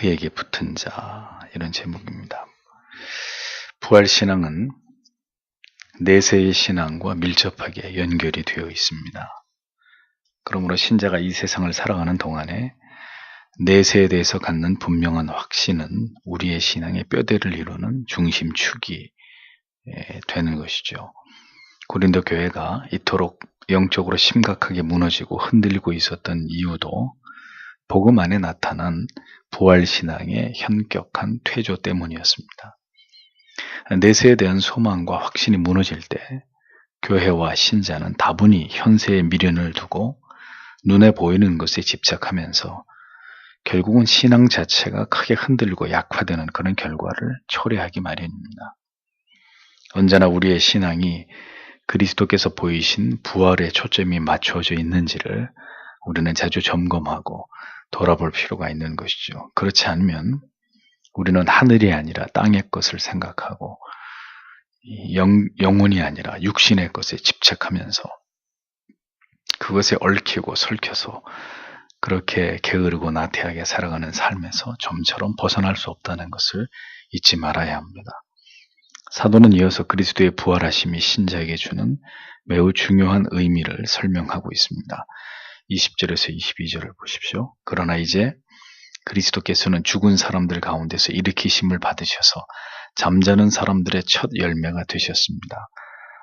그에게 붙은 자, 이런 제목입니다. 부활신앙은 내세의 신앙과 밀접하게 연결이 되어 있습니다. 그러므로 신자가 이 세상을 살아가는 동안에 내세에 대해서 갖는 분명한 확신은 우리의 신앙의 뼈대를 이루는 중심축이 되는 것이죠. 고린도 교회가 이토록 영적으로 심각하게 무너지고 흔들리고 있었던 이유도 복음 안에 나타난 부활신앙의 현격한 퇴조 때문이었습니다. 내세에 대한 소망과 확신이 무너질 때 교회와 신자는 다분히 현세에 미련을 두고 눈에 보이는 것에 집착하면서 결국은 신앙 자체가 크게 흔들리고 약화되는 그런 결과를 초래하기 마련입니다. 언제나 우리의 신앙이 그리스도께서 보이신 부활에 초점이 맞춰져 있는지를 우리는 자주 점검하고 돌아볼 필요가 있는 것이죠. 그렇지 않으면 우리는 하늘이 아니라 땅의 것을 생각하고 영혼이 아니라 육신의 것에 집착하면서 그것에 얽히고 설켜서 그렇게 게으르고 나태하게 살아가는 삶에서 좀처럼 벗어날 수 없다는 것을 잊지 말아야 합니다. 사도는 이어서 그리스도의 부활하심이 신자에게 주는 매우 중요한 의미를 설명하고 있습니다. 20절에서 22절을 보십시오. 그러나 이제 그리스도께서는 죽은 사람들 가운데서 일으키심을 받으셔서 잠자는 사람들의 첫 열매가 되셨습니다.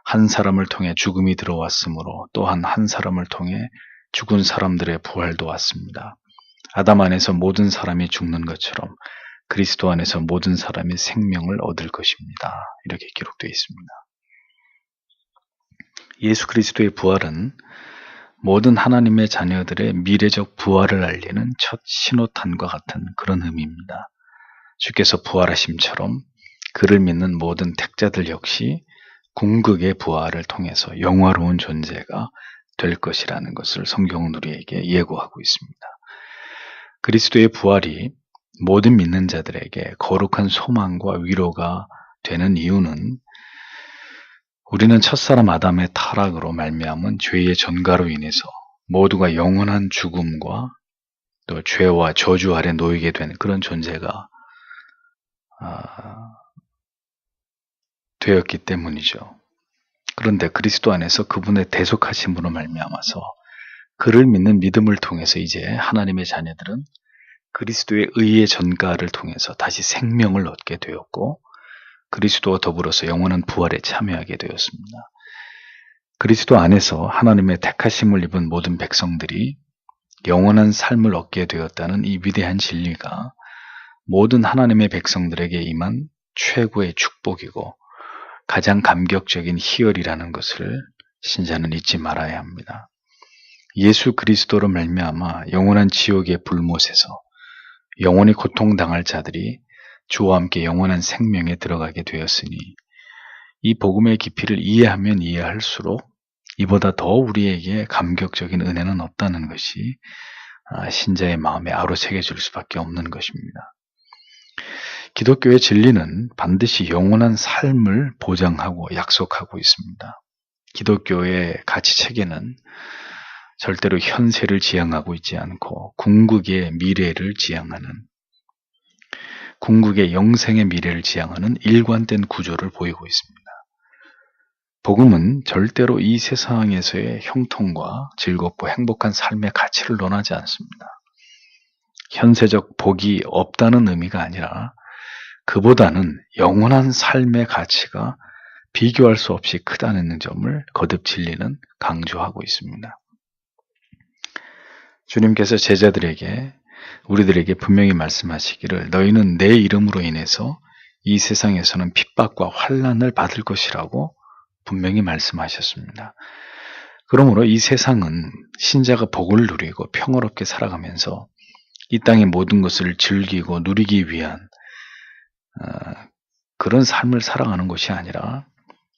한 사람을 통해 죽음이 들어왔으므로 또한 한 사람을 통해 죽은 사람들의 부활도 왔습니다. 아담 안에서 모든 사람이 죽는 것처럼 그리스도 안에서 모든 사람이 생명을 얻을 것입니다. 이렇게 기록되어 있습니다. 예수 그리스도의 부활은 모든 하나님의 자녀들의 미래적 부활을 알리는 첫 신호탄과 같은 그런 의미입니다. 주께서 부활하심처럼 그를 믿는 모든 택자들 역시 궁극의 부활을 통해서 영화로운 존재가 될 것이라는 것을 성경은 우리에게 예고하고 있습니다. 그리스도의 부활이 모든 믿는 자들에게 거룩한 소망과 위로가 되는 이유는 우리는 첫사람 아담의 타락으로 말미암은 죄의 전가로 인해서 모두가 영원한 죽음과 또 죄와 저주 아래 놓이게 된 그런 존재가 되었기 때문이죠. 그런데 그리스도 안에서 그분의 대속하심으로 말미암아서 그를 믿는 믿음을 통해서 이제 하나님의 자녀들은 그리스도의 의의 전가를 통해서 다시 생명을 얻게 되었고 그리스도와 더불어서 영원한 부활에 참여하게 되었습니다. 그리스도 안에서 하나님의 택하심을 입은 모든 백성들이 영원한 삶을 얻게 되었다는 이 위대한 진리가 모든 하나님의 백성들에게 임한 최고의 축복이고 가장 감격적인 희열이라는 것을 신자는 잊지 말아야 합니다. 예수 그리스도로 말미암아 영원한 지옥의 불못에서 영원히 고통당할 자들이 주와 함께 영원한 생명에 들어가게 되었으니 이 복음의 깊이를 이해하면 이해할수록 이보다 더 우리에게 감격적인 은혜는 없다는 것이 신자의 마음에 아로새겨질 수밖에 없는 것입니다. 기독교의 진리는 반드시 영원한 삶을 보장하고 약속하고 있습니다. 기독교의 가치체계는 절대로 현세를 지향하고 있지 않고 궁극의 미래를 지향하는 궁극의 영생의 미래를 지향하는 일관된 구조를 보이고 있습니다. 복음은 절대로 이 세상에서의 형통과 즐겁고 행복한 삶의 가치를 논하지 않습니다. 현세적 복이 없다는 의미가 아니라 그보다는 영원한 삶의 가치가 비교할 수 없이 크다는 점을 거듭 진리는 강조하고 있습니다. 주님께서 제자들에게 우리들에게 분명히 말씀하시기를 너희는 내 이름으로 인해서 이 세상에서는 핍박과 환난을 받을 것이라고 분명히 말씀하셨습니다. 그러므로 이 세상은 신자가 복을 누리고 평화롭게 살아가면서 이 땅의 모든 것을 즐기고 누리기 위한 그런 삶을 살아가는 것이 아니라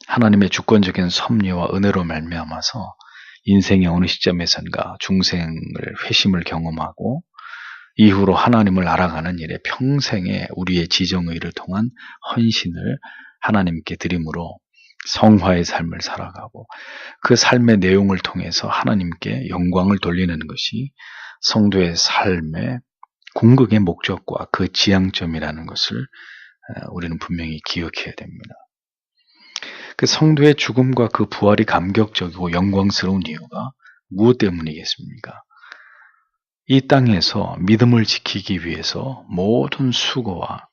하나님의 주권적인 섭리와 은혜로 말미암아서 인생의 어느 시점에선가 중생을 회심을 경험하고 이후로 하나님을 알아가는 일에 평생의 우리의 지정의를 통한 헌신을 하나님께 드림으로 성화의 삶을 살아가고 그 삶의 내용을 통해서 하나님께 영광을 돌리는 것이 성도의 삶의 궁극의 목적과 그 지향점이라는 것을 우리는 분명히 기억해야 됩니다. 그 성도의 죽음과 그 부활이 감격적이고 영광스러운 이유가 무엇 때문이겠습니까? 이 땅에서 믿음을 지키기 위해서 모든 수고와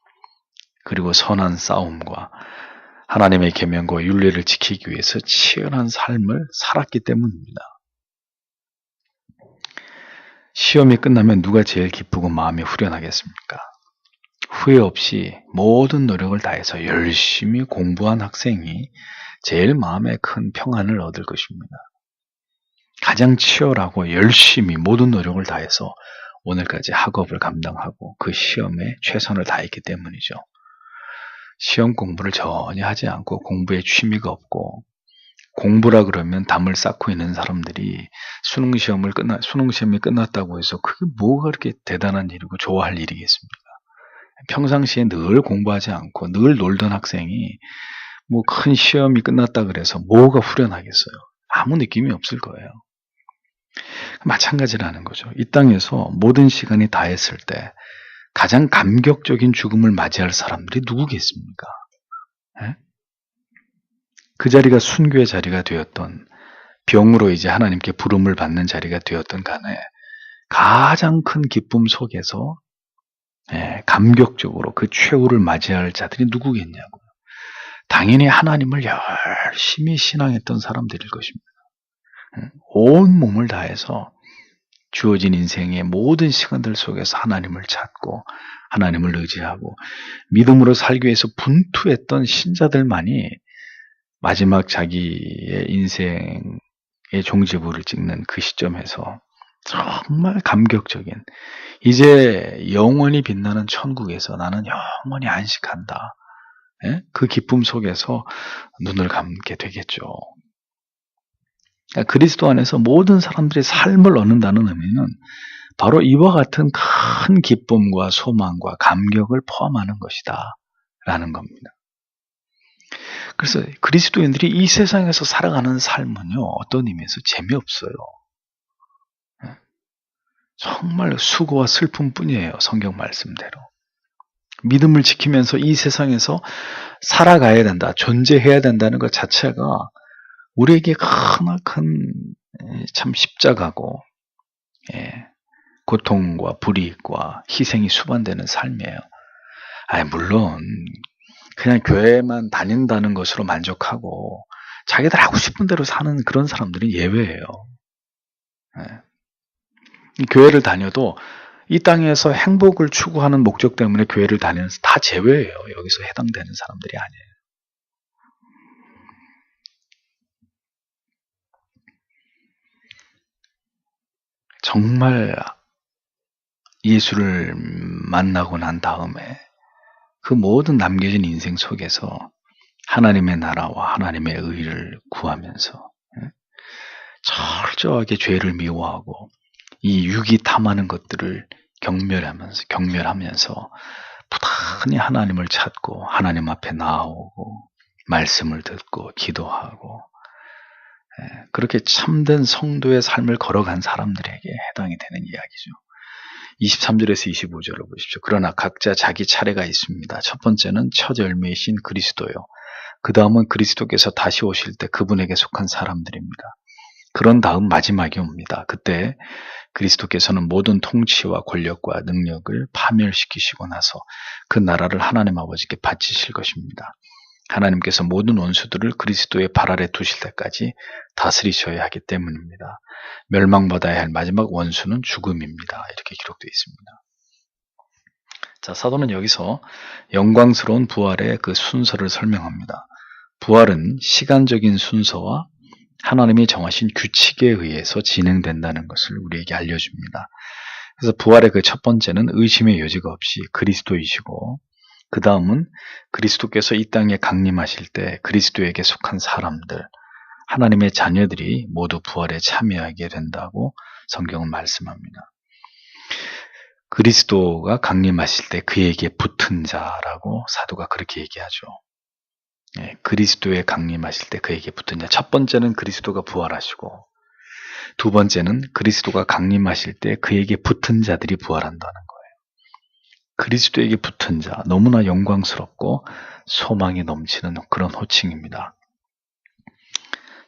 그리고 선한 싸움과 하나님의 계명과 율례를 지키기 위해서 치열한 삶을 살았기 때문입니다. 시험이 끝나면 누가 제일 기쁘고 마음이 후련하겠습니까? 후회 없이 모든 노력을 다해서 열심히 공부한 학생이 제일 마음에 큰 평안을 얻을 것입니다. 가장 치열하고 열심히 모든 노력을 다해서 오늘까지 학업을 감당하고 그 시험에 최선을 다했기 때문이죠. 시험 공부를 전혀 하지 않고 공부에 취미가 없고 공부라 그러면 담을 쌓고 있는 사람들이 수능 시험이 끝났다고 해서 그게 뭐가 그렇게 대단한 일이고 좋아할 일이겠습니까? 평상시에 늘 공부하지 않고 늘 놀던 학생이 뭐 큰 시험이 끝났다 그래서 뭐가 후련하겠어요? 아무 느낌이 없을 거예요. 마찬가지라는 거죠. 이 땅에서 모든 시간이 다했을 때 가장 감격적인 죽음을 맞이할 사람들이 누구겠습니까? 에? 그 자리가 순교의 자리가 되었던 병으로 이제 하나님께 부름을 받는 자리가 되었던 간에 가장 큰 기쁨 속에서 감격적으로 그 최후를 맞이할 자들이 누구겠냐고요. 당연히 하나님을 열심히 신앙했던 사람들일 것입니다. 온 몸을 다해서 주어진 인생의 모든 시간들 속에서 하나님을 찾고 하나님을 의지하고 믿음으로 살기 위해서 분투했던 신자들만이 마지막 자기의 인생의 종지부를 찍는 그 시점에서 정말 감격적인 이제 영원히 빛나는 천국에서 나는 영원히 안식한다. 그 기쁨 속에서 눈을 감게 되겠죠. 그리스도 안에서 모든 사람들이 삶을 얻는다는 의미는 바로 이와 같은 큰 기쁨과 소망과 감격을 포함하는 것이다 라는 겁니다. 그래서 그리스도인들이 이 세상에서 살아가는 삶은요, 어떤 의미에서 재미없어요. 정말 수고와 슬픔뿐이에요. 성경 말씀대로. 믿음을 지키면서 이 세상에서 살아가야 된다, 존재해야 된다는 것 자체가 우리에게 크나큰 참 십자가고 고통과 불이익과 희생이 수반되는 삶이에요. 물론 그냥 교회만 다닌다는 것으로 만족하고 자기들 하고 싶은 대로 사는 그런 사람들은 예외예요. 교회를 다녀도 이 땅에서 행복을 추구하는 목적 때문에 교회를 다니는 다 제외예요. 여기서 해당되는 사람들이 아니에요. 정말 예수를 만나고 난 다음에 그 모든 남겨진 인생 속에서 하나님의 나라와 하나님의 의를 구하면서 철저하게 죄를 미워하고 이 육이 탐하는 것들을 경멸하면서 부단히 하나님을 찾고 하나님 앞에 나아오고 말씀을 듣고 기도하고 그렇게 참된 성도의 삶을 걸어간 사람들에게 해당이 되는 이야기죠. 23절에서 25절을 보십시오. 그러나 각자 자기 차례가 있습니다. 첫 번째는 첫 열매이신 그리스도요. 그 다음은 그리스도께서 다시 오실 때 그분에게 속한 사람들입니다. 그런 다음 마지막이 옵니다. 그때 그리스도께서는 모든 통치와 권력과 능력을 파멸시키시고 나서 그 나라를 하나님 아버지께 바치실 것입니다. 하나님께서 모든 원수들을 그리스도의 발 아래 두실 때까지 다스리셔야 하기 때문입니다. 멸망받아야 할 마지막 원수는 죽음입니다. 이렇게 기록되어 있습니다. 자, 사도는 여기서 영광스러운 부활의 그 순서를 설명합니다. 부활은 시간적인 순서와 하나님이 정하신 규칙에 의해서 진행된다는 것을 우리에게 알려줍니다. 그래서 부활의 그 첫 번째는 의심의 여지가 없이 그리스도이시고 그 다음은 그리스도께서 이 땅에 강림하실 때 그리스도에게 속한 사람들, 하나님의 자녀들이 모두 부활에 참여하게 된다고 성경은 말씀합니다. 그리스도가 강림하실 때 그에게 붙은 자라고 사도가 그렇게 얘기하죠. 그리스도에 강림하실 때 그에게 붙은 자. 첫 번째는 그리스도가 부활하시고 두 번째는 그리스도가 강림하실 때 그에게 붙은 자들이 부활한다는 거예요. 그리스도에게 붙은 자, 너무나 영광스럽고 소망이 넘치는 그런 호칭입니다.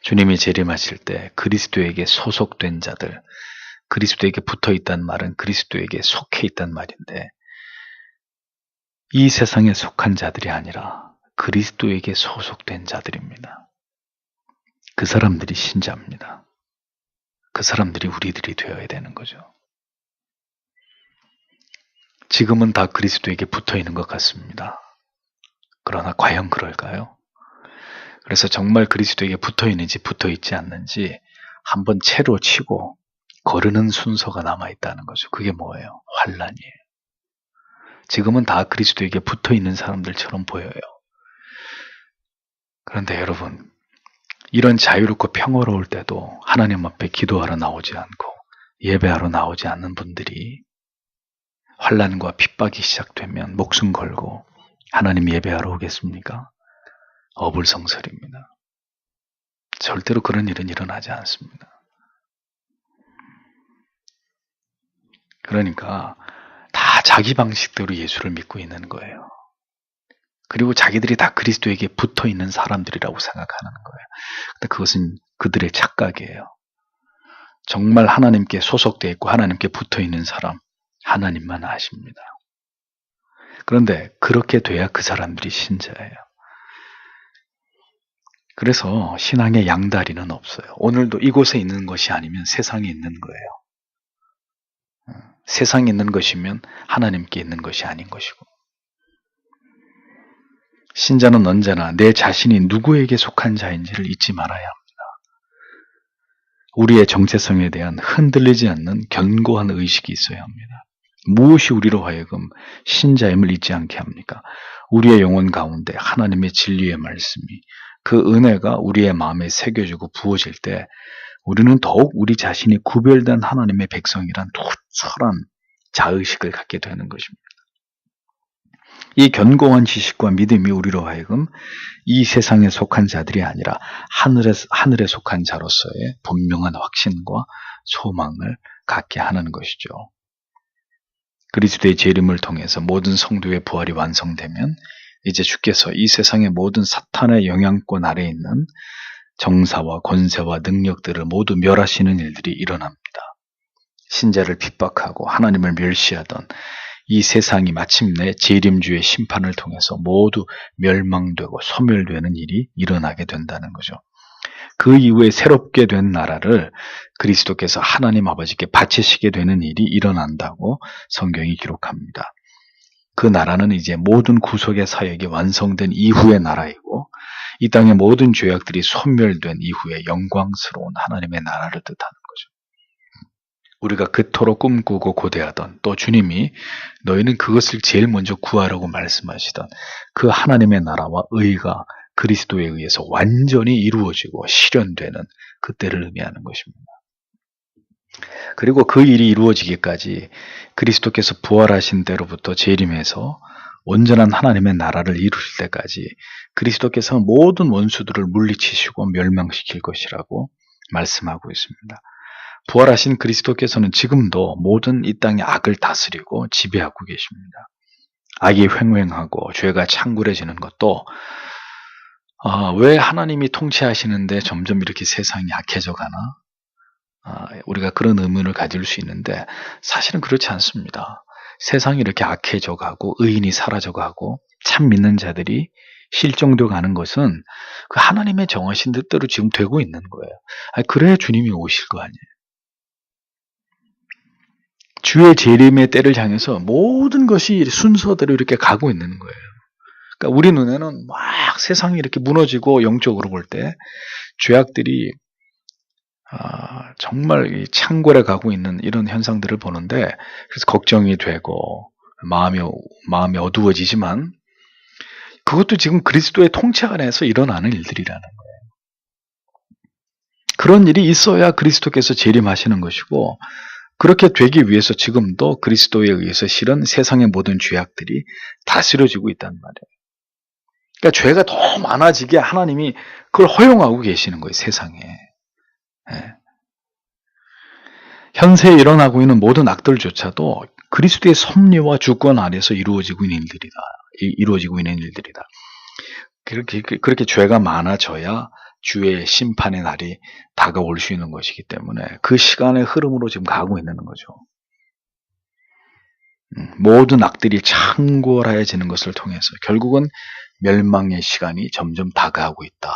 주님이 재림하실 때 그리스도에게 소속된 자들, 그리스도에게 붙어 있다는 말은 그리스도에게 속해 있다는 말인데, 이 세상에 속한 자들이 아니라 그리스도에게 소속된 자들입니다. 그 사람들이 신자입니다. 그 사람들이 우리들이 되어야 되는 거죠. 지금은 다 그리스도에게 붙어 있는 것 같습니다. 그러나 과연 그럴까요? 그래서 정말 그리스도에게 붙어 있는지 붙어 있지 않는지 한번 채로 치고 거르는 순서가 남아있다는 거죠. 그게 뭐예요? 환난이에요. 지금은 다 그리스도에게 붙어 있는 사람들처럼 보여요. 그런데 여러분, 이런 자유롭고 평화로울 때도 하나님 앞에 기도하러 나오지 않고 예배하러 나오지 않는 분들이 환난과 핍박이 시작되면 목숨 걸고 하나님 예배하러 오겠습니까? 어불성설입니다. 절대로 그런 일은 일어나지 않습니다. 그러니까 다 자기 방식대로 예수를 믿고 있는 거예요. 그리고 자기들이 다 그리스도에게 붙어 있는 사람들이라고 생각하는 거예요. 근데 그것은 그들의 착각이에요. 정말 하나님께 소속되어 있고 하나님께 붙어 있는 사람, 하나님만 아십니다. 그런데 그렇게 돼야 그 사람들이 신자예요. 그래서 신앙의 양다리는 없어요. 오늘도 이곳에 있는 것이 아니면 세상에 있는 거예요. 세상에 있는 것이면 하나님께 있는 것이 아닌 것이고, 신자는 언제나 내 자신이 누구에게 속한 자인지를 잊지 말아야 합니다. 우리의 정체성에 대한 흔들리지 않는 견고한 의식이 있어야 합니다. 무엇이 우리로 하여금 신자임을 잊지 않게 합니까? 우리의 영혼 가운데 하나님의 진리의 말씀이, 그 은혜가 우리의 마음에 새겨지고 부어질 때 우리는 더욱 우리 자신이 구별된 하나님의 백성이란 투철한 자의식을 갖게 되는 것입니다. 이 견고한 지식과 믿음이 우리로 하여금 이 세상에 속한 자들이 아니라 하늘에 속한 자로서의 분명한 확신과 소망을 갖게 하는 것이죠. 그리스도의 재림을 통해서 모든 성도의 부활이 완성되면 이제 주께서 이 세상의 모든 사탄의 영향권 아래에 있는 정사와 권세와 능력들을 모두 멸하시는 일들이 일어납니다. 신자를 핍박하고 하나님을 멸시하던 이 세상이 마침내 재림주의 심판을 통해서 모두 멸망되고 소멸되는 일이 일어나게 된다는 거죠. 그 이후에 새롭게 된 나라를 그리스도께서 하나님 아버지께 바치시게 되는 일이 일어난다고 성경이 기록합니다. 그 나라는 이제 모든 구속의 사역이 완성된 이후의 나라이고, 이 땅의 모든 죄악들이 소멸된 이후에 영광스러운 하나님의 나라를 뜻하는 거죠. 우리가 그토록 꿈꾸고 고대하던, 또 주님이 너희는 그것을 제일 먼저 구하라고 말씀하시던 그 하나님의 나라와 의가 그리스도에 의해서 완전히 이루어지고 실현되는 그때를 의미하는 것입니다. 그리고 그 일이 이루어지기까지 그리스도께서 부활하신 때로부터 재림해서 온전한 하나님의 나라를 이루실 때까지 그리스도께서 모든 원수들을 물리치시고 멸망시킬 것이라고 말씀하고 있습니다. 부활하신 그리스도께서는 지금도 모든 이 땅의 악을 다스리고 지배하고 계십니다. 악이 횡행하고 죄가 창굴해지는 것도 왜 하나님이 통치하시는데 점점 이렇게 세상이 약해져 가나? 우리가 그런 의문을 가질 수 있는데 사실은 그렇지 않습니다. 세상이 이렇게 악해져 가고 의인이 사라져 가고 참 믿는 자들이 실종되어 가는 것은 그 하나님의 정하신 뜻대로 지금 되고 있는 거예요. 그래야 주님이 오실 거 아니에요. 주의 재림의 때를 향해서 모든 것이 순서대로 이렇게 가고 있는 거예요. 그러니까 우리 눈에는 막 세상이 이렇게 무너지고 영적으로 볼 때 죄악들이 정말 창궐해 가고 있는 이런 현상들을 보는데, 그래서 걱정이 되고 마음이 어두워지지만 그것도 지금 그리스도의 통치 안에서 일어나는 일들이라는 거예요. 그런 일이 있어야 그리스도께서 재림하시는 것이고, 그렇게 되기 위해서 지금도 그리스도에 의해서 실은 세상의 모든 죄악들이 다스려지고 있단 말이에요. 그러니까 죄가 더 많아지게 하나님이 그걸 허용하고 계시는 거예요, 세상에. 예. 현세에 일어나고 있는 모든 악들조차도 그리스도의 섭리와 주권 아래서 이루어지고 있는 일들이다. 그렇게 죄가 많아져야 주의 심판의 날이 다가올 수 있는 것이기 때문에 그 시간의 흐름으로 지금 가고 있는 거죠. 모든 악들이 창궐하여지는 것을 통해서 결국은 멸망의 시간이 점점 다가오고 있다.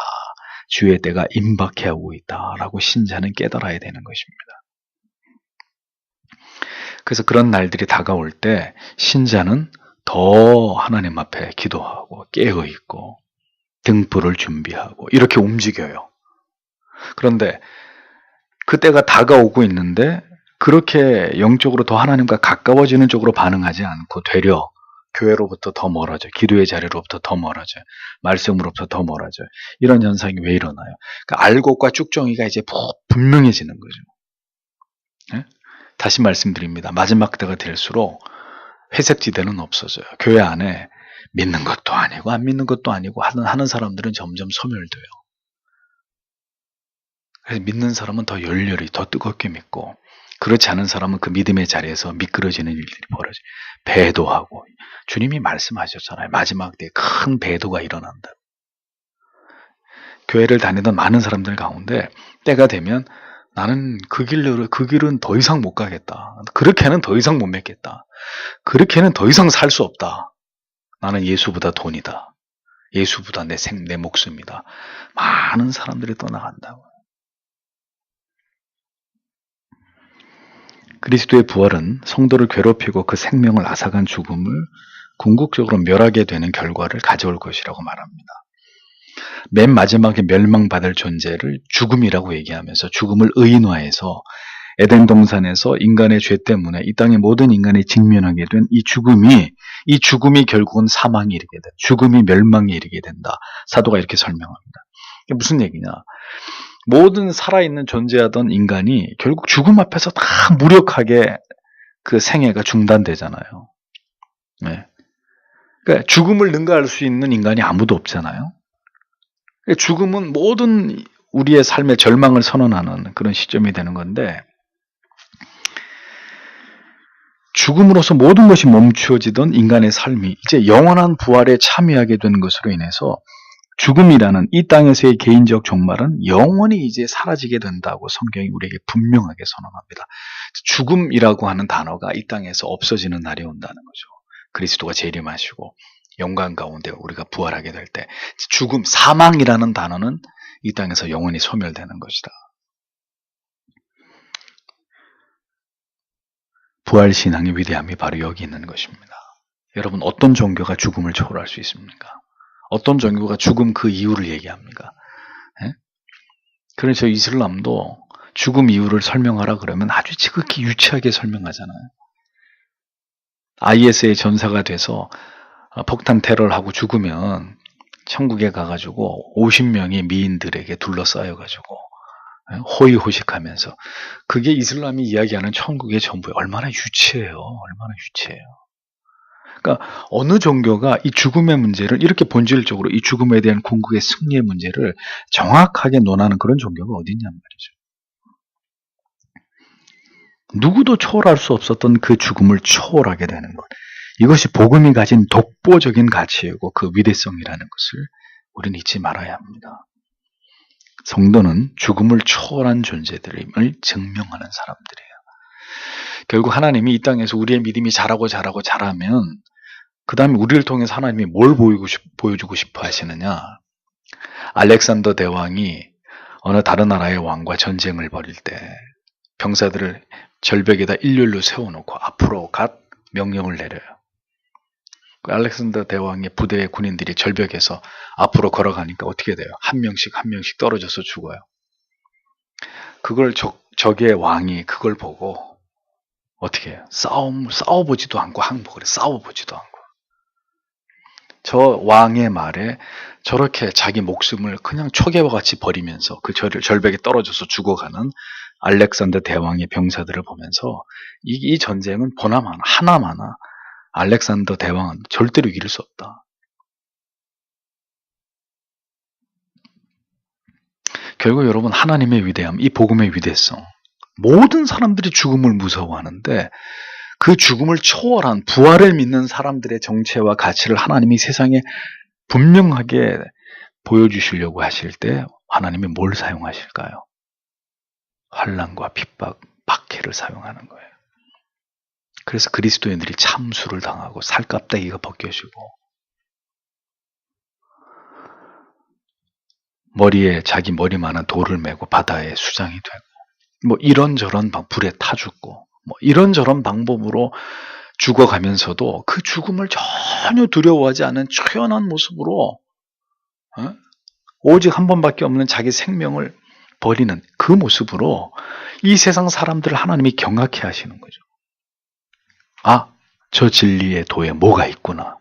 주의 때가 임박해 오고 있다라고 신자는 깨달아야 되는 것입니다. 그래서 그런 날들이 다가올 때 신자는 더 하나님 앞에 기도하고 깨어있고 등불을 준비하고 이렇게 움직여요. 그런데 그때가 다가오고 있는데 그렇게 영적으로 더 하나님과 가까워지는 쪽으로 반응하지 않고 되려 교회로부터 더 멀어져, 기도의 자리로부터 더 멀어져, 말씀으로부터 더 멀어져. 이런 현상이 왜 일어나요? 그러니까 알곡과 쭉정이가 이제 분명해지는 거죠. 네? 다시 말씀드립니다. 마지막 때가 될수록 회색지대는 없어져요. 교회 안에 믿는 것도 아니고 안 믿는 것도 아니고 하는 사람들은 점점 소멸돼요. 그래서 믿는 사람은 더 열렬히 더 뜨겁게 믿고 그렇지 않은 사람은 그 믿음의 자리에서 미끄러지는 일들이 벌어져요. 배도하고 주님이 말씀하셨잖아요. 마지막 때에 큰 배도가 일어난다. 교회를 다니던 많은 사람들 가운데 때가 되면 나는 그 길은 더 이상 못 가겠다. 그렇게는 더 이상 못 맺겠다. 그렇게는 더 이상 살 수 없다. 나는 예수보다 돈이다. 예수보다 내 목숨이다. 많은 사람들이 떠나간다고. 그리스도의 부활은 성도를 괴롭히고 그 생명을 앗아간 죽음을 궁극적으로 멸하게 되는 결과를 가져올 것이라고 말합니다. 맨 마지막에 멸망받을 존재를 죽음이라고 얘기하면서 죽음을 의인화해서 에덴 동산에서 인간의 죄 때문에 이 땅의 모든 인간이 직면하게 된 이 죽음이 결국은 사망에 이르게 된다. 죽음이 멸망에 이르게 된다. 사도가 이렇게 설명합니다. 이게 무슨 얘기냐? 모든 살아있는 존재하던 인간이 결국 죽음 앞에서 다 무력하게 그 생애가 중단되잖아요. 네. 그러니까 죽음을 능가할 수 있는 인간이 아무도 없잖아요. 그러니까 죽음은 모든 우리의 삶의 절망을 선언하는 그런 시점이 되는 건데 죽음으로써 모든 것이 멈추어지던 인간의 삶이 이제 영원한 부활에 참여하게 된 것으로 인해서 죽음이라는 이 땅에서의 개인적 종말은 영원히 이제 사라지게 된다고 성경이 우리에게 분명하게 선언합니다. 죽음이라고 하는 단어가 이 땅에서 없어지는 날이 온다는 거죠. 그리스도가 재림하시고 영광 가운데 우리가 부활하게 될 때 죽음, 사망이라는 단어는 이 땅에서 영원히 소멸되는 것이다. 부활신앙의 위대함이 바로 여기 있는 것입니다. 여러분, 어떤 종교가 죽음을 초월할 수 있습니까? 어떤 종교가 죽음 그 이유를 얘기합니까? 예? 그래서 이슬람도 죽음 이유를 설명하라 그러면 아주 지극히 유치하게 설명하잖아요. IS의 전사가 돼서 폭탄 테러를 하고 죽으면 천국에 가가지고 50명의 미인들에게 둘러싸여가지고 호의호식하면서 그게 이슬람이 이야기하는 천국의 전부예요. 얼마나 유치해요. 얼마나 유치해요. 그러니까 어느 종교가 이 죽음의 문제를 이렇게 본질적으로 이 죽음에 대한 궁극의 승리의 문제를 정확하게 논하는 그런 종교가 어딨냔 말이죠. 누구도 초월할 수 없었던 그 죽음을 초월하게 되는 것. 이것이 복음이 가진 독보적인 가치이고 그 위대성이라는 것을 우리는 잊지 말아야 합니다. 성도는 죽음을 초월한 존재들임을 증명하는 사람들이에요. 결국 하나님이 이 땅에서 우리의 믿음이 자라면 그 다음에 우리를 통해서 하나님이 뭘 보여주고 싶어 하시느냐. 알렉산더 대왕이 어느 다른 나라의 왕과 전쟁을 벌일 때 병사들을 절벽에다 일렬로 세워놓고 앞으로 갓 명령을 내려요. 그 알렉산더 대왕의 부대의 군인들이 절벽에서 앞으로 걸어가니까 어떻게 돼요? 한 명씩 떨어져서 죽어요. 그걸 적의 왕이 그걸 보고 어떻게 해요? 싸워보지도 않고 항복을 해. 싸워보지도 않고. 저 왕의 말에 저렇게 자기 목숨을 그냥 초계와 같이 버리면서 그 절벽에 떨어져서 죽어가는 알렉산더 대왕의 병사들을 보면서 이 전쟁은 하나마나 알렉산더 대왕은 절대로 이길 수 없다. 결국 여러분 하나님의 위대함, 이 복음의 위대성, 모든 사람들이 죽음을 무서워하는데 그 죽음을 초월한 부활을 믿는 사람들의 정체와 가치를 하나님이 세상에 분명하게 보여주시려고 하실 때 하나님이 뭘 사용하실까요? 환난과 핍박, 박해를 사용하는 거예요. 그래서 그리스도인들이 참수를 당하고 살갑다기가 벗겨지고 머리에 자기 머리만한 돌을 메고 바다에 수장이 되고 뭐 이런저런 불에 타 죽고 뭐 이런저런 방법으로 죽어가면서도 그 죽음을 전혀 두려워하지 않은 초연한 모습으로 오직 한 번밖에 없는 자기 생명을 버리는 그 모습으로 이 세상 사람들을 하나님이 경악해 하시는 거죠. 아, 저 진리의 도에 뭐가 있구나.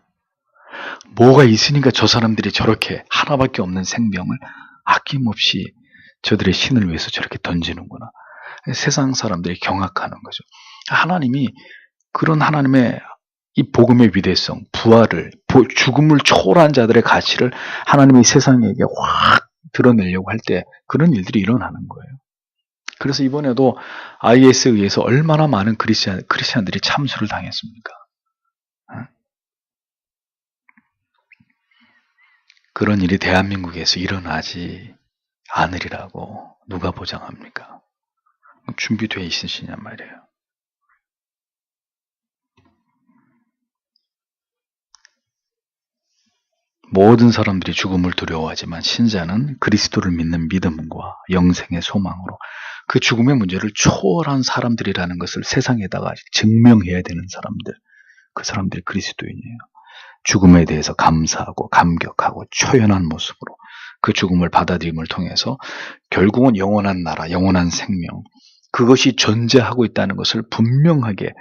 뭐가 있으니까 저 사람들이 저렇게 하나밖에 없는 생명을 아낌없이 저들의 신을 위해서 저렇게 던지는구나. 세상 사람들이 경악하는 거죠. 하나님이 그런 하나님의 이 복음의 위대성, 부활을, 죽음을 초월한 자들의 가치를 하나님이 세상에게 확 드러내려고 할 때 그런 일들이 일어나는 거예요. 그래서 이번에도 IS에 의해서 얼마나 많은 크리스찬들이 참수를 당했습니까? 그런 일이 대한민국에서 일어나지 않으리라고 누가 보장합니까? 준비되어 있으시냔 말이에요. 모든 사람들이 죽음을 두려워하지만 신자는 그리스도를 믿는 믿음과 영생의 소망으로 그 죽음의 문제를 초월한 사람들이라는 것을 세상에다가 증명해야 되는 사람들, 그 사람들이 그리스도인이에요. 죽음에 대해서 감사하고 감격하고 초연한 모습으로 그 죽음을 받아들임을 통해서 결국은 영원한 나라, 영원한 생명, 그것이 존재하고 있다는 것을 분명하게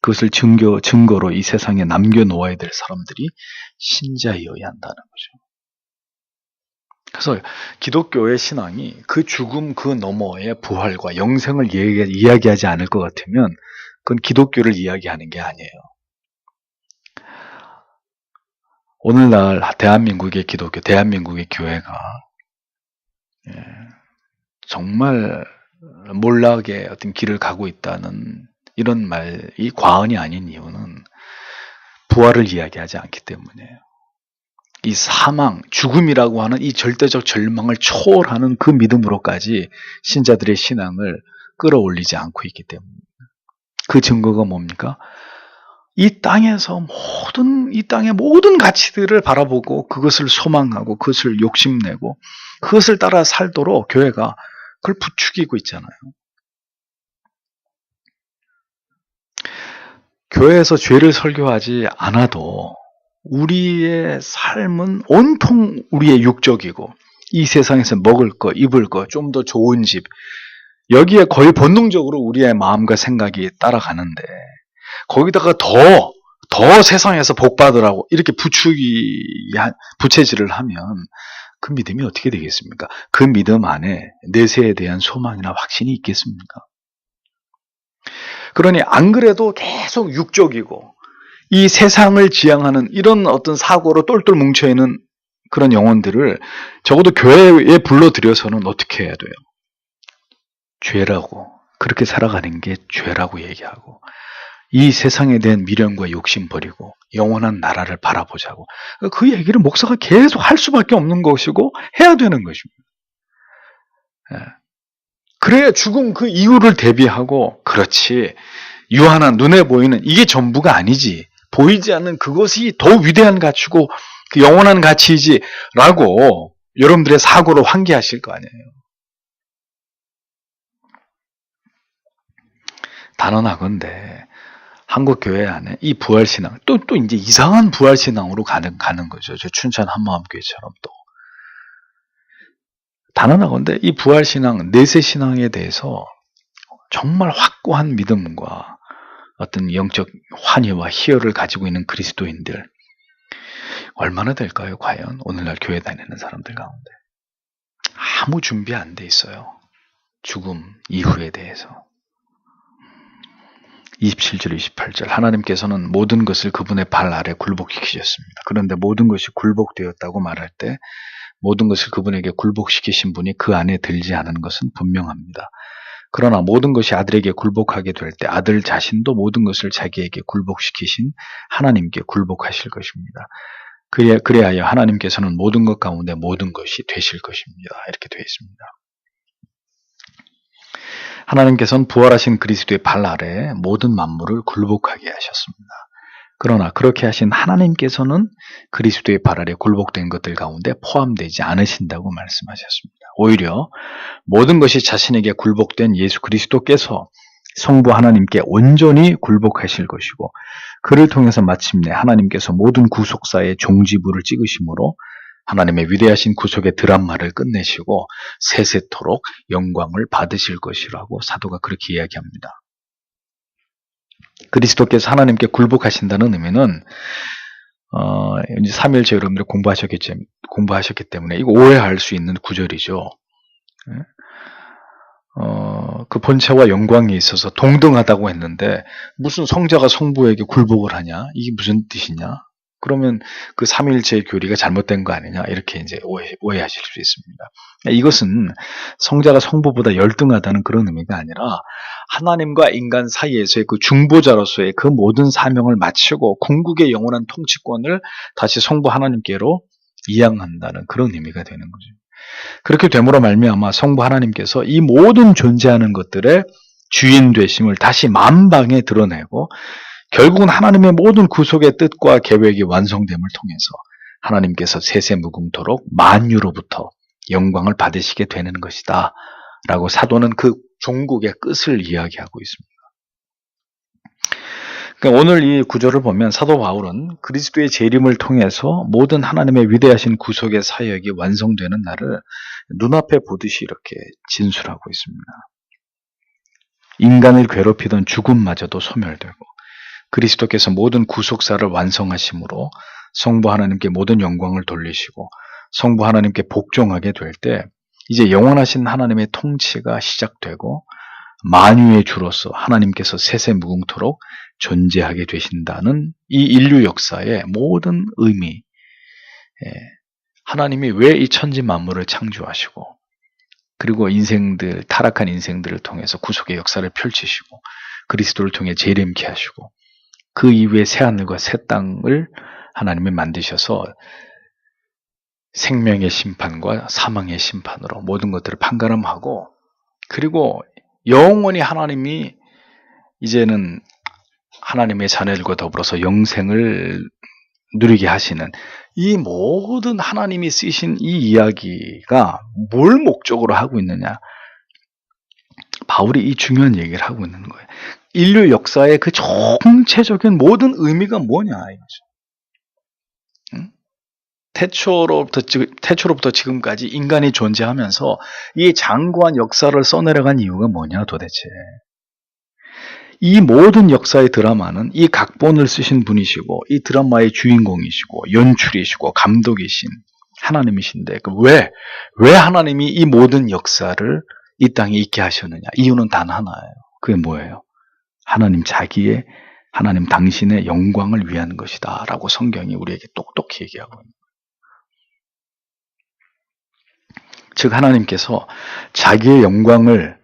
그것을 증거로 이 세상에 남겨놓아야 될 사람들이 신자이어야 한다는 거죠. 그래서 기독교의 신앙이 그 죽음 그 너머의 부활과 영생을 이야기하지 않을 것 같으면 그건 기독교를 이야기하는 게 아니에요. 오늘날 대한민국의 기독교, 대한민국의 교회가 정말 몰락의 어떤 길을 가고 있다는 이런 말이 과언이 아닌 이유는 부활을 이야기하지 않기 때문이에요. 이 사망, 죽음이라고 하는 이 절대적 절망을 초월하는 그 믿음으로까지 신자들의 신앙을 끌어올리지 않고 있기 때문입니다. 그 증거가 뭡니까? 이 땅의 모든 가치들을 바라보고 그것을 소망하고 그것을 욕심내고 그것을 따라 살도록 교회가 그걸 부추기고 있잖아요. 교회에서 죄를 설교하지 않아도 우리의 삶은 온통 우리의 육적이고 이 세상에서 먹을 거, 입을 거, 좀 더 좋은 집 여기에 거의 본능적으로 우리의 마음과 생각이 따라가는데 거기다가 더 세상에서 복 받으라고 이렇게 부채질을 하면 그 믿음이 어떻게 되겠습니까? 그 믿음 안에 내세에 대한 소망이나 확신이 있겠습니까? 그러니 안 그래도 계속 육적이고 이 세상을 지향하는 이런 어떤 사고로 똘똘 뭉쳐있는 그런 영혼들을 적어도 교회에 불러들여서는 어떻게 해야 돼요? 죄라고, 그렇게 살아가는 게 죄라고 얘기하고 이 세상에 대한 미련과 욕심 버리고 영원한 나라를 바라보자고 그 얘기를 목사가 계속 할 수밖에 없는 것이고 해야 되는 것입니다. 그래야 죽음 그 이후를 대비하고 그렇지 유한한 눈에 보이는 이게 전부가 아니지 보이지 않는 그것이 더 위대한 가치고 그 영원한 가치이지 라고 여러분들의 사고를 환기하실 거 아니에요. 단언하건대 한국 교회 안에 이 부활신앙 또 이제 이상한 부활신앙으로 가는 거죠. 저 춘천 한마음교회처럼 또 단언하건대 이 부활신앙 내세신앙에 대해서 정말 확고한 믿음과 어떤 영적 환희와 희열을 가지고 있는 그리스도인들 얼마나 될까요? 과연 오늘날 교회 다니는 사람들 가운데 아무 준비 안 돼 있어요. 죽음 이후에 대해서 27절 28절 하나님께서는 모든 것을 그분의 발 아래 굴복시키셨습니다. 그런데 모든 것이 굴복되었다고 말할 때 모든 것을 그분에게 굴복시키신 분이 그 안에 들지 않은 것은 분명합니다. 그러나 모든 것이 아들에게 굴복하게 될 때 아들 자신도 모든 것을 자기에게 굴복시키신 하나님께 굴복하실 것입니다. 그래야 하나님께서는 모든 것 가운데 모든 것이 되실 것입니다. 이렇게 되어 있습니다. 하나님께서는 부활하신 그리스도의 발 아래에 모든 만물을 굴복하게 하셨습니다. 그러나 그렇게 하신 하나님께서는 그리스도의 발 아래 굴복된 것들 가운데 포함되지 않으신다고 말씀하셨습니다. 오히려 모든 것이 자신에게 굴복된 예수 그리스도께서 성부 하나님께 온전히 굴복하실 것이고 그를 통해서 마침내 하나님께서 모든 구속사의 종지부를 찍으심으로 하나님의 위대하신 구속의 드라마를 끝내시고 세세토록 영광을 받으실 것이라고 사도가 그렇게 이야기합니다. 그리스도께서 하나님께 굴복하신다는 의미는 이제 삼일체 여러분들이 공부하셨기 때문에 이거 오해할 수 있는 구절이죠. 그 본체와 영광에 있어서 동등하다고 했는데 무슨 성자가 성부에게 굴복을 하냐? 이게 무슨 뜻이냐? 그러면 그 삼일체의 교리가 잘못된 거 아니냐? 이렇게 이제 오해하실 수 있습니다. 이것은 성자가 성부보다 열등하다는 그런 의미가 아니라 하나님과 인간 사이에서의 그 중보자로서의 그 모든 사명을 마치고 궁극의 영원한 통치권을 다시 성부 하나님께로 이양한다는 그런 의미가 되는 거죠. 그렇게 됨으로 말미암아 성부 하나님께서 이 모든 존재하는 것들의 주인 되심을 다시 만방에 드러내고 결국은 하나님의 모든 구속의 뜻과 계획이 완성됨을 통해서 하나님께서 세세무궁토록 만유로부터 영광을 받으시게 되는 것이다 라고 사도는 그 종국의 끝을 이야기하고 있습니다. 그러니까 오늘 이 구절을 보면 사도 바울은 그리스도의 재림을 통해서 모든 하나님의 위대하신 구속의 사역이 완성되는 날을 눈앞에 보듯이 이렇게 진술하고 있습니다. 인간을 괴롭히던 죽음마저도 소멸되고 그리스도께서 모든 구속사를 완성하심으로 성부 하나님께 모든 영광을 돌리시고 성부 하나님께 복종하게 될 때 이제 영원하신 하나님의 통치가 시작되고 만유의 주로서 하나님께서 세세무궁토록 존재하게 되신다는 이 인류 역사의 모든 의미, 하나님이 왜 이 천지 만물을 창조하시고 그리고 타락한 인생들을 통해서 구속의 역사를 펼치시고 그리스도를 통해 재림케 하시고 그 이후에 새하늘과 새 땅을 하나님이 만드셔서 생명의 심판과 사망의 심판으로 모든 것들을 판가름하고 그리고 영원히 하나님이 이제는 하나님의 자녀들과 더불어서 영생을 누리게 하시는 이 모든 하나님이 쓰신 이 이야기가 뭘 목적으로 하고 있느냐? 바울이 이 중요한 얘기를 하고 있는 거예요. 인류 역사의 그 총체적인 모든 의미가 뭐냐 이거죠. 응? 태초로부터 지금까지 인간이 존재하면서 이 장구한 역사를 써내려간 이유가 뭐냐 도대체. 이 모든 역사의 드라마는 이 각본을 쓰신 분이시고 이 드라마의 주인공이시고 연출이시고 감독이신 하나님이신데 왜 하나님이 이 모든 역사를 이 땅에 있게 하셨느냐? 이유는 단 하나예요. 그게 뭐예요? 하나님 당신의 영광을 위한 것이다 라고 성경이 우리에게 똑똑히 얘기하고 있는 거예요. 즉 하나님께서 자기의 영광을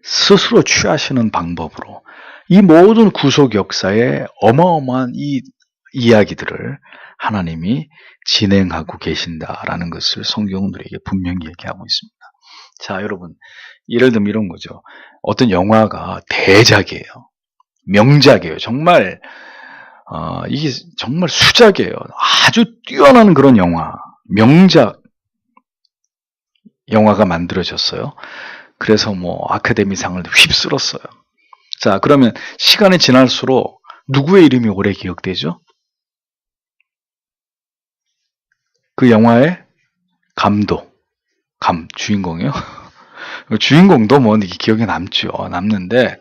스스로 취하시는 방법으로 이 모든 구속 역사의 어마어마한 이 이야기들을 하나님이 진행하고 계신다라는 것을 성경은 우리에게 분명히 얘기하고 있습니다. 자, 여러분, 예를 들면 이런 거죠. 어떤 영화가 대작이에요. 명작이에요. 정말 이게 정말 수작이에요. 아주 뛰어난 그런 명작 영화가 만들어졌어요. 그래서 아카데미상을 휩쓸었어요. 자, 그러면 시간이 지날수록 누구의 이름이 오래 기억되죠? 그 영화의 주인공이요. 주인공도 기억에 남는데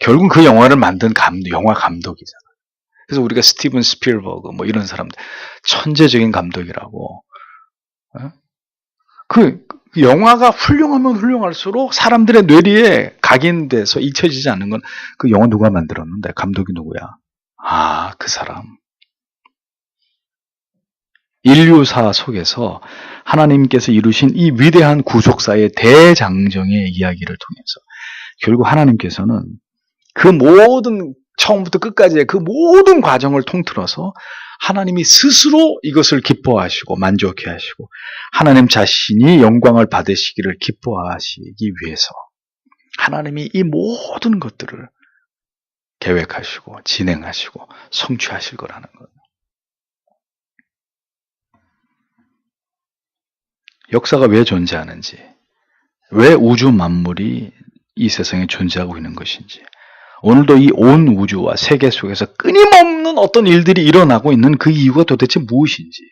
결국 그 영화를 만든 영화 감독이잖아요. 그래서 우리가 스티븐 스필버그 이런 사람들 천재적인 감독이라고. 그 영화가 훌륭하면 훌륭할수록 사람들의 뇌리에 각인돼서 잊혀지지 않는 건 그 영화 누가 만들었는데 감독이 누구야? 그 사람. 인류사 속에서 하나님께서 이루신 이 위대한 구속사의 대장정의 이야기를 통해서 결국 하나님께서는 그 모든 처음부터 끝까지의 그 모든 과정을 통틀어서 하나님이 스스로 이것을 기뻐하시고 만족해 하시고 하나님 자신이 영광을 받으시기를 기뻐하시기 위해서 하나님이 이 모든 것들을 계획하시고 진행하시고 성취하실 거라는 거예요. 역사가 왜 존재하는지, 왜 우주 만물이 이 세상에 존재하고 있는 것인지, 오늘도 이 온 우주와 세계 속에서 끊임없는 어떤 일들이 일어나고 있는 그 이유가 도대체 무엇인지,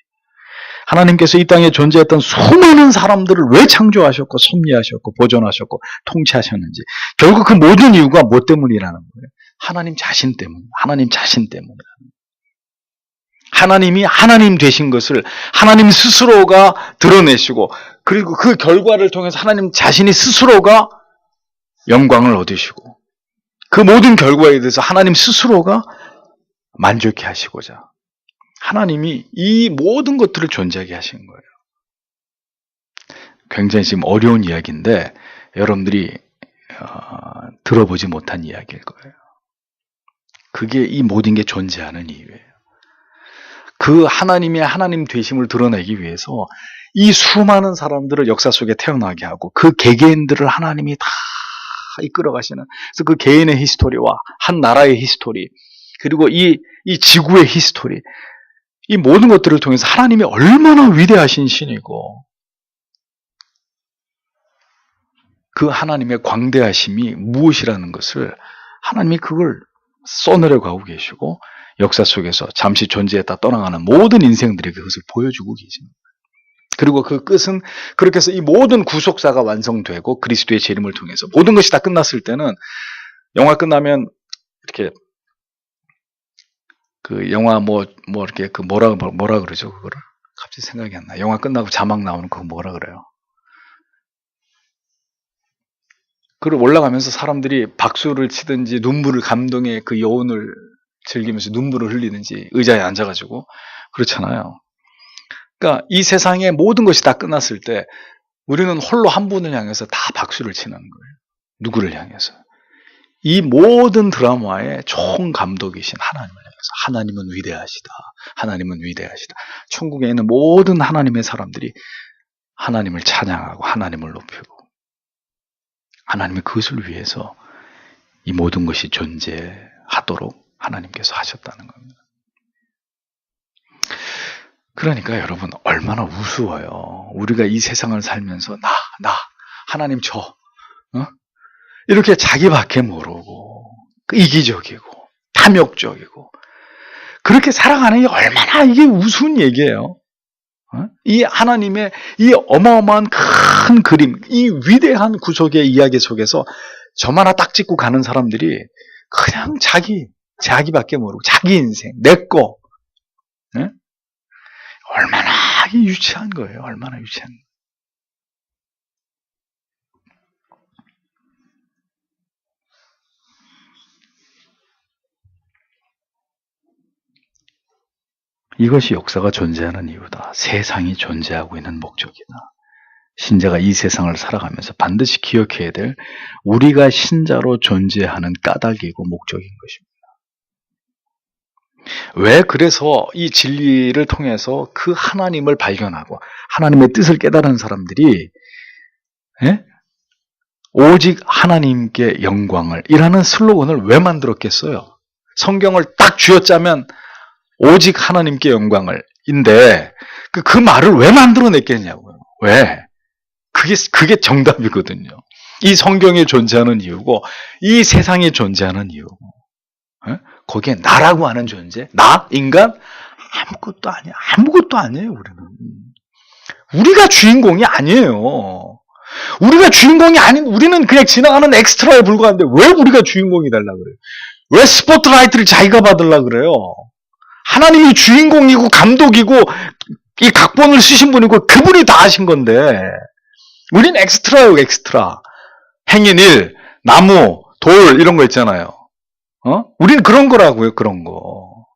하나님께서 이 땅에 존재했던 수많은 사람들을 왜 창조하셨고 섭리하셨고 보존하셨고 통치하셨는지, 결국 그 모든 이유가 뭐 때문이라는 거예요? 하나님 자신 때문, 하나님 자신 때문이라는 거예요. 하나님이 하나님 되신 것을 하나님 스스로가 드러내시고, 그리고 그 결과를 통해서 하나님 자신이 스스로가 영광을 얻으시고, 그 모든 결과에 대해서 하나님 스스로가 만족해 하시고자 하나님이 이 모든 것들을 존재하게 하신 거예요. 굉장히 지금 어려운 이야기인데 여러분들이 들어보지 못한 이야기일 거예요. 그게 이 모든 게 존재하는 이유예요. 그 하나님의 하나님 되심을 드러내기 위해서 이 수많은 사람들을 역사 속에 태어나게 하고 그 개개인들을 하나님이 다 이끌어 가시는, 그래서 그 개인의 히스토리와 한 나라의 히스토리, 그리고 이 지구의 히스토리, 이 모든 것들을 통해서 하나님이 얼마나 위대하신 신이고 그 하나님의 광대하심이 무엇이라는 것을 하나님이 그걸 써내려고 하고 계시고, 역사 속에서 잠시 존재했다 떠나가는 모든 인생들에게 그것을 보여주고 계십니다. 그리고 그 끝은 그렇게 해서 이 모든 구속사가 완성되고 그리스도의 재림을 통해서 모든 것이 다 끝났을 때는, 영화 끝나면 이렇게 그 영화 이렇게 그 뭐라 그러죠, 그거를 갑자기 생각이 안 나. 영화 끝나고 자막 나오는 그거 뭐라 그래요? 그걸 올라가면서 사람들이 박수를 치든지 눈물을, 감동의 그 여운을 즐기면서 눈물을 흘리든지 의자에 앉아가지고 그렇잖아요. 그러니까 이 세상의 모든 것이 다 끝났을 때 우리는 홀로 한 분을 향해서 다 박수를 치는 거예요. 누구를 향해서? 이 모든 드라마의 총감독이신 하나님을 향해서. 하나님은 위대하시다. 하나님은 위대하시다. 천국에 있는 모든 하나님의 사람들이 하나님을 찬양하고 하나님을 높이고, 하나님의 그것을 위해서 이 모든 것이 존재하도록 하나님께서 하셨다는 겁니다. 그러니까 여러분, 얼마나 우스워요. 우리가 이 세상을 살면서 나 하나님 이렇게 자기밖에 모르고 이기적이고 탐욕적이고 그렇게 살아가는 게 얼마나 이게 우스운 얘기예요. 이 하나님의 이 어마어마한 큰 그림, 이 위대한 구속의 이야기 속에서 점 하나 딱 찍고 가는 사람들이 그냥 자기밖에 모르고 자기 인생, 내 거. 얼마나 유치한 거예요. 얼마나 유치한 거예요. 이것이 역사가 존재하는 이유다. 세상이 존재하고 있는 목적이다. 신자가 이 세상을 살아가면서 반드시 기억해야 될 우리가 신자로 존재하는 까닭이고 목적인 것입니다. 왜 그래서 이 진리를 통해서 그 하나님을 발견하고 하나님의 뜻을 깨달은 사람들이 오직 하나님께 영광을 이라는 슬로건을 왜 만들었겠어요? 성경을 딱 쥐어짜면 오직 하나님께 영광을 인데 그 말을 왜 만들어냈겠냐고요. 왜? 그게 정답이거든요. 이 성경에 존재하는 이유고 이 세상에 존재하는 이유고, 거기에 나라고 하는 존재, 나 인간 아무것도 아니야. 아무것도 아니에요. 우리가 주인공이 아니에요. 우리가 주인공이 아닌, 우리는 그냥 지나가는 엑스트라에 불과한데 왜 우리가 주인공이 되려고 그래요? 왜 스포트라이트를 자기가 받으려고 그래요? 하나님이 주인공이고 감독이고 이 각본을 쓰신 분이고 그분이 다 하신 건데 우린 엑스트라예요. 엑스트라. 행인 1, 나무, 돌 이런 거 있잖아요. 우린 그런 거라고요. 그런 거.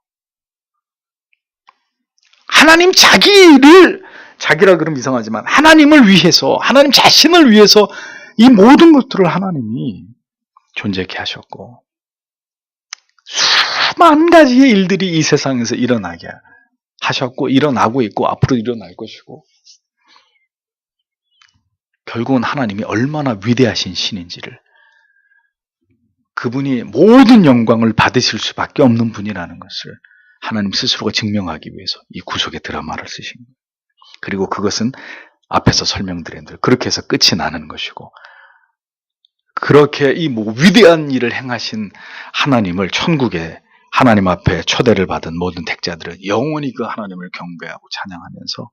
하나님 자기라 그러면 이상하지만 하나님을 위해서, 하나님 자신을 위해서 이 모든 것들을 하나님이 존재케 하셨고, 수만 가지의 일들이 이 세상에서 일어나게 하셨고, 일어나고 있고, 앞으로 일어날 것이고, 결국은 하나님이 얼마나 위대하신 신인지를, 그분이 모든 영광을 받으실 수밖에 없는 분이라는 것을 하나님 스스로가 증명하기 위해서 이 구속의 드라마를 쓰신 거예요. 그리고 그것은 앞에서 설명드린 대로 그렇게 해서 끝이 나는 것이고, 그렇게 이 위대한 일을 행하신 하나님을 천국에 하나님 앞에 초대를 받은 모든 택자들은 영원히 그 하나님을 경배하고 찬양하면서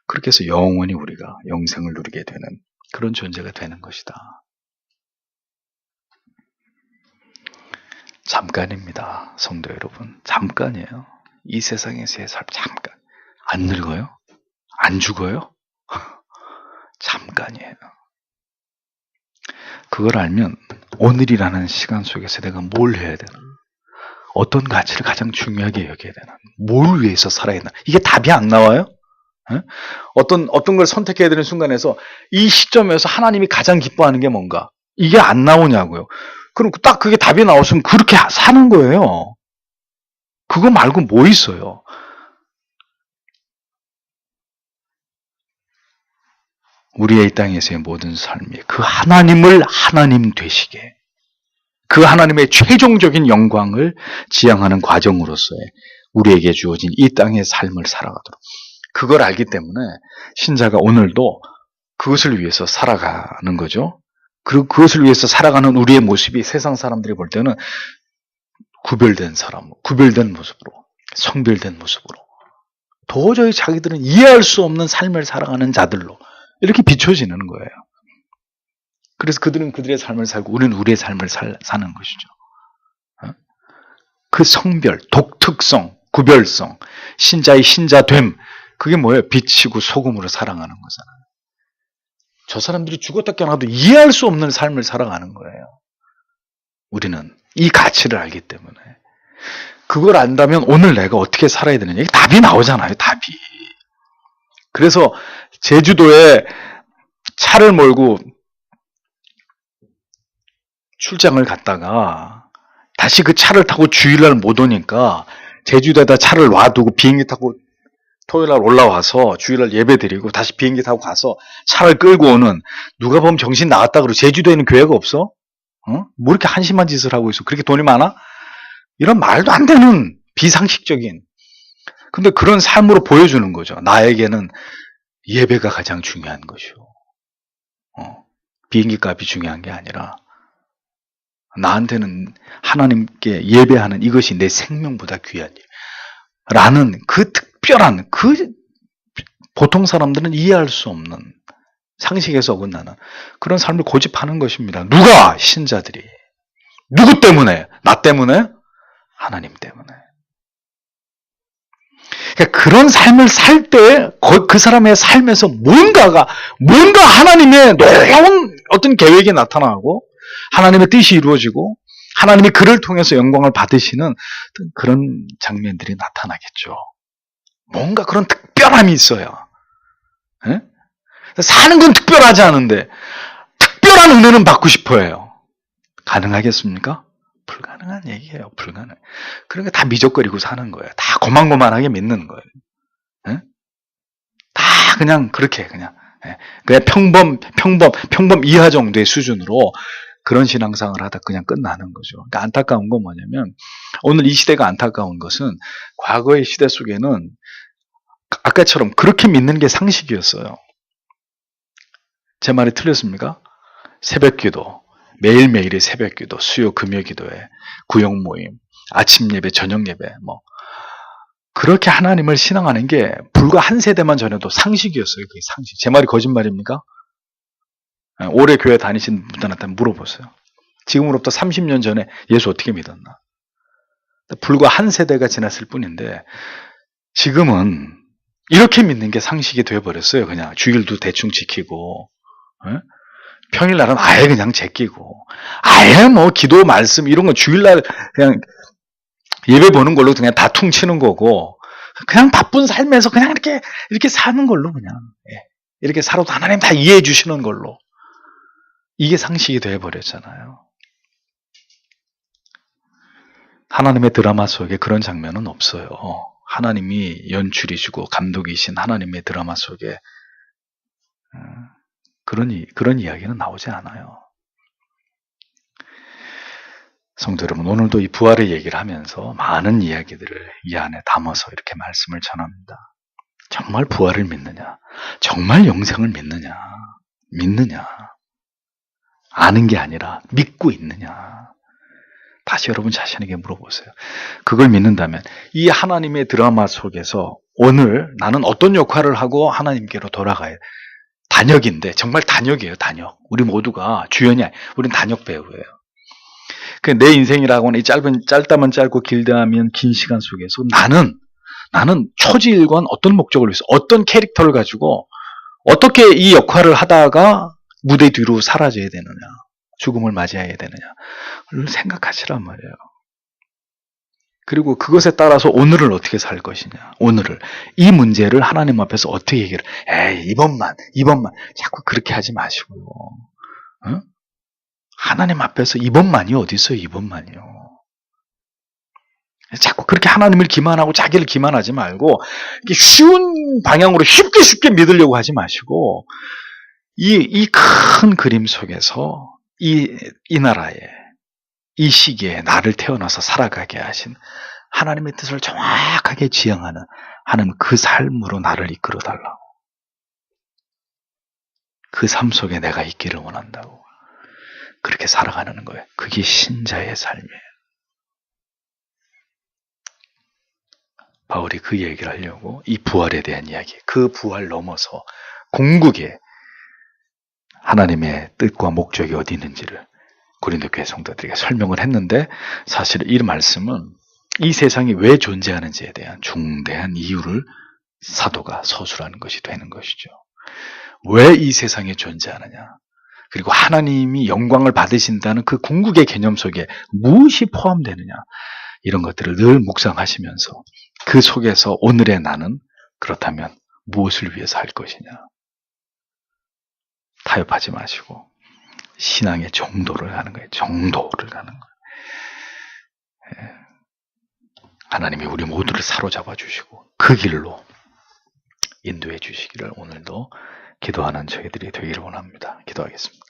그렇게 해서 영원히 우리가 영생을 누리게 되는 그런 존재가 되는 것이다. 잠깐입니다. 성도 여러분. 잠깐이에요. 이 세상에서의 삶 잠깐. 안 늙어요? 안 죽어요? 잠깐이에요. 그걸 알면 오늘이라는 시간 속에서 내가 뭘 해야 되나? 어떤 가치를 가장 중요하게 여겨야 되나? 뭘 위해서 살아야 되나? 이게 답이 안 나와요? 에? 어떤 걸 선택해야 되는 순간에서 이 시점에서 하나님이 가장 기뻐하는 게 뭔가? 이게 안 나오냐고요. 그럼 딱 그게 답이 나왔으면 그렇게 사는 거예요. 그거 말고 뭐 있어요? 우리의 이 땅에서의 모든 삶이 그 하나님을 하나님 되시게, 그 하나님의 최종적인 영광을 지향하는 과정으로서의 우리에게 주어진 이 땅의 삶을 살아가도록, 그걸 알기 때문에 신자가 오늘도 그것을 위해서 살아가는 거죠. 그리고 그것을 위해서 살아가는 우리의 모습이 세상 사람들이 볼 때는 구별된 사람, 구별된 모습으로, 성별된 모습으로, 도저히 자기들은 이해할 수 없는 삶을 살아가는 자들로 이렇게 비춰지는 거예요. 그래서 그들은 그들의 삶을 살고 우리는 우리의 삶을 사는 것이죠. 그 성별, 독특성, 구별성, 신자의 신자됨, 그게 뭐예요? 빛이고 소금으로 살아가는 거잖아요. 저 사람들이 죽었다 깨어나도 이해할 수 없는 삶을 살아가는 거예요. 우리는 이 가치를 알기 때문에. 그걸 안다면 오늘 내가 어떻게 살아야 되느냐, 이게 답이 나오잖아요. 답이. 그래서 제주도에 차를 몰고 출장을 갔다가 다시 그 차를 타고 주일날 못 오니까 제주도에다 차를 놔두고 비행기 타고 토요일날 올라와서 주일날 예배 드리고 다시 비행기 타고 가서 차를 끌고 오는, 누가 보면 정신 나갔다 그러고 제주도에는 교회가 없어? 뭐 이렇게 한심한 짓을 하고 있어? 그렇게 돈이 많아? 이런 말도 안 되는 비상식적인, 근데 그런 삶으로 보여주는 거죠. 나에게는 예배가 가장 중요한 것이요. 비행기 값이 중요한 게 아니라 나한테는 하나님께 예배하는 이것이 내 생명보다 귀한 일. 라는 그 특별한, 그 보통 사람들은 이해할 수 없는, 상식에서 어긋나는 그런 삶을 고집하는 것입니다. 누가? 신자들이. 누구 때문에? 나 때문에? 하나님 때문에. 그러니까 그런 삶을 살 때 그 사람의 삶에서 뭔가 하나님의 놀라운 어떤 계획이 나타나고 하나님의 뜻이 이루어지고 하나님이 그를 통해서 영광을 받으시는 그런 장면들이 나타나겠죠. 뭔가 그런 특별함이 있어요. 에? 사는 건 특별하지 않은데 특별한 은혜는 받고 싶어 해요. 가능하겠습니까? 불가능한 얘기예요. 불가능. 그러니까 다 미적거리고 사는 거예요. 다 고만고만하게 믿는 거예요. 에? 다 그냥 그렇게 그냥 평범 이하 정도의 수준으로 그런 신앙생활을 하다 그냥 끝나는 거죠. 그러니까 안타까운 건 뭐냐면, 오늘 이 시대가 안타까운 것은 과거의 시대 속에는 아까처럼 그렇게 믿는 게 상식이었어요. 제 말이 틀렸습니까? 새벽기도, 매일매일의 새벽기도, 수요 금요기도에 구역 모임, 아침 예배, 저녁 예배, 그렇게 하나님을 신앙하는 게 불과 한 세대만 전에도 상식이었어요. 그게 상식. 제 말이 거짓말입니까? 오래 교회 다니신 분들한테 물어보세요. 지금으로부터 30년 전에 예수 어떻게 믿었나? 불과 한 세대가 지났을 뿐인데 지금은 이렇게 믿는 게 상식이 되어버렸어요. 그냥 주일도 대충 지키고, 평일날은 아예 그냥 제끼고, 아예 기도 말씀 이런 거 주일날 그냥 예배 보는 걸로 그냥 다 퉁치는 거고, 그냥 바쁜 삶에서 그냥 이렇게 사는 걸로 그냥 이렇게 살아도 하나님 다 이해해 주시는 걸로 이게 상식이 되어버렸잖아요. 하나님의 드라마 속에 그런 장면은 없어요. 하나님이 연출이시고 감독이신 하나님의 드라마 속에 그런 이야기는 나오지 않아요. 성도 여러분, 오늘도 이 부활의 얘기를 하면서 많은 이야기들을 이 안에 담아서 이렇게 말씀을 전합니다. 정말 부활을 믿느냐? 정말 영생을 믿느냐? 아는 게 아니라 믿고 있느냐? 다시 여러분 자신에게 물어보세요. 그걸 믿는다면 이 하나님의 드라마 속에서 오늘 나는 어떤 역할을 하고 하나님께로 돌아가야 돼? 단역인데 정말 단역이에요. 단역. 우리 모두가 주연이 아니에요. 우린 단역 배우예요. 내 인생이라고는 이 짧다면 짧고 길다면 긴 시간 속에서 나는 초지일관 어떤 목적을 위해서 어떤 캐릭터를 가지고 어떻게 이 역할을 하다가 무대 뒤로 사라져야 되느냐, 죽음을 맞이해야 되느냐를 생각하시란 말이에요. 그리고 그것에 따라서 오늘을 어떻게 살 것이냐, 오늘을 이 문제를 하나님 앞에서 어떻게 해결을 이번만 자꾸 그렇게 하지 마시고요. 응? 하나님 앞에서 이번만이 어디 있어요? 이번만이요. 자꾸 그렇게 하나님을 기만하고 자기를 기만하지 말고 쉬운 방향으로 쉽게 믿으려고 하지 마시고 이 큰 그림 속에서 이 나라에 이 시기에 나를 태어나서 살아가게 하신 하나님의 뜻을 정확하게 지향하는 하나님 그 삶으로 나를 이끌어 달라고. 그 삶 속에 내가 있기를 원한다고. 그렇게 살아가는 거예요. 그게 신자의 삶이에요. 바울이 그 얘기를 하려고 이 부활에 대한 이야기, 그 부활 넘어서 궁극에 하나님의 뜻과 목적이 어디 있는지를 고린도 교회 성도들에게 설명을 했는데 사실 이 말씀은 이 세상이 왜 존재하는지에 대한 중대한 이유를 사도가 서술하는 것이 되는 것이죠. 왜 이 세상에 존재하느냐? 그리고 하나님이 영광을 받으신다는 그 궁극의 개념 속에 무엇이 포함되느냐? 이런 것들을 늘 묵상하시면서 그 속에서 오늘의 나는 그렇다면 무엇을 위해서 할 것이냐? 타협하지 마시고 신앙의 정도를 하는 거예요. 정도를 하는 거예요. 하나님이 우리 모두를 사로잡아 주시고 그 길로 인도해 주시기를 오늘도 기도하는 저희들이 되기를 원합니다. 기도하겠습니다.